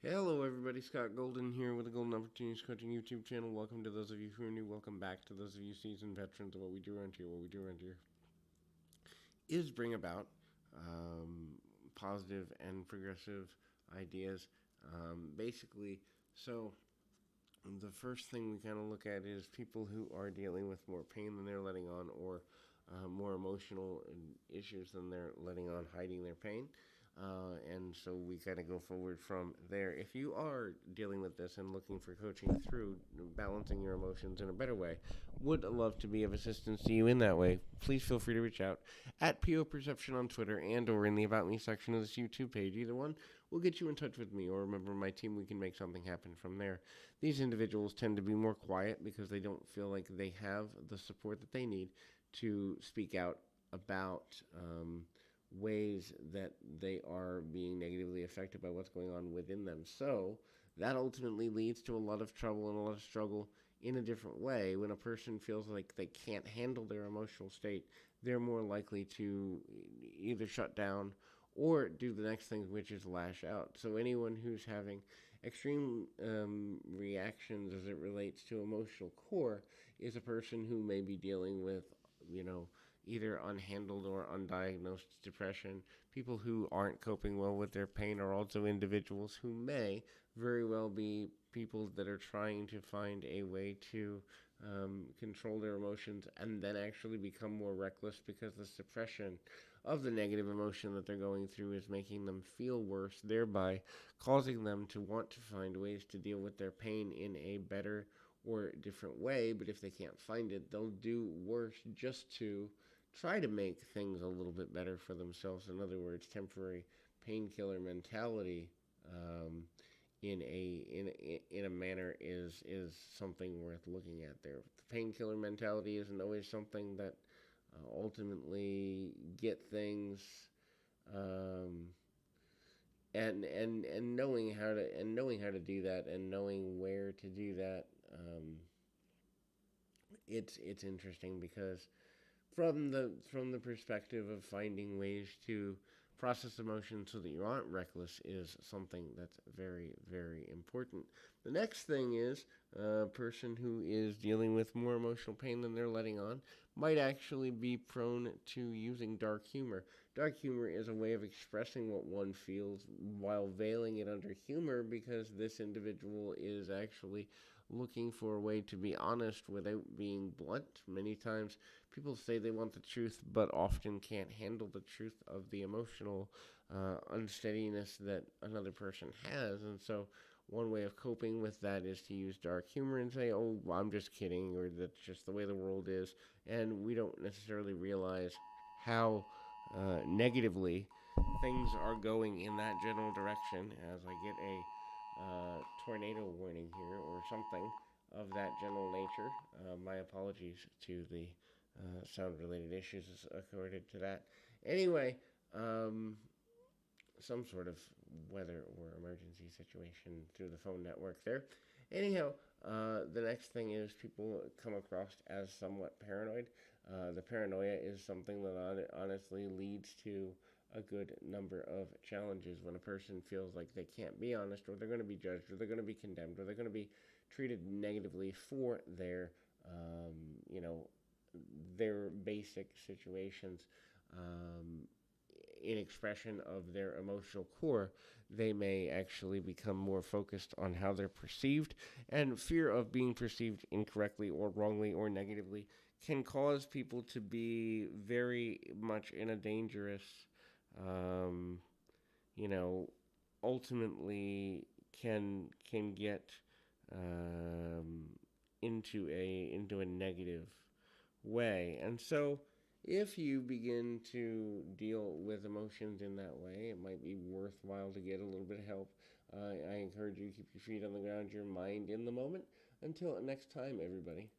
Hello, everybody. Scott Golden here with the Golden Opportunities Coaching YouTube channel. Welcome to those of you who are new. Welcome back to those of you seasoned veterans of what we do around here. What we do around here is bring about positive and progressive ideas. Basically, so the first thing we kind of look at is people who are dealing with more pain than they're letting on, or more emotional issues than they're letting on, hiding their pain. And so we kind of go forward from there. If you are dealing with this and looking for coaching through balancing your emotions in a better way, would love to be of assistance to you in that way. Please feel free to reach out at PO Perception on Twitter and or in the About Me section of this YouTube page. Either one will get you in touch with me or a member of my team. We can make something happen from there. These individuals tend to be more quiet because they don't feel like they have the support that they need to speak out about ways that they are being negatively affected by what's going on within them. So that ultimately leads to a lot of trouble and a lot of struggle in a different way. When a person feels like they can't handle their emotional state, they're more likely to either shut down or do the next thing, which is lash out. So anyone who's having extreme reactions as it relates to emotional core is a person who may be dealing with, you know, either unhandled or undiagnosed depression. People who aren't coping well with their pain are also individuals who may very well be people that are trying to find a way to control their emotions and then actually become more reckless because the suppression of the negative emotion that they're going through is making them feel worse, thereby causing them to want to find ways to deal with their pain in a better or different way. But if they can't find it, they'll do worse just to try to make things a little bit better for themselves. In other words, temporary painkiller mentality in a manner is something worth looking at. There, the painkiller mentality isn't always something that ultimately get things. Um, and knowing how to do that and knowing where to do that, it's interesting because from the perspective of finding ways to process emotions so that you aren't reckless is something that's very, very important. The next thing is a person who is dealing with more emotional pain than they're letting on might actually be prone to using dark humor. Dark humor is a way of expressing what one feels while veiling it under humor, because this individual is actually looking for a way to be honest without being blunt. Many times people say they want the truth, but often can't handle the truth of the emotional unsteadiness that another person has. And so, one way of coping with that is to use dark humor and say, oh, I'm just kidding, or that's just the way the world is. And we don't necessarily realize how negatively things are going in that general direction. As I get a tornado warning here or something of that general nature. My apologies to the sound related issues according to that. Anyway, um, some sort of weather or emergency situation through the phone network there. Anyhow, the next thing is people come across as somewhat paranoid. The paranoia is something that honestly leads to a good number of challenges when a person feels like they can't be honest, or they're going to be judged, or they're going to be condemned, or they're going to be treated negatively for um, you know, their basic situations. Um, in expression of their emotional core, they may actually become more focused on how they're perceived, and fear of being perceived incorrectly or wrongly or negatively can cause people to be very much in a dangerous, um, you know, ultimately can get um, into a negative way. And so if you begin to deal with emotions in that way, it might be worthwhile to get a little bit of help. I encourage you to keep your feet on the ground, your mind in the moment. Until next time, everybody.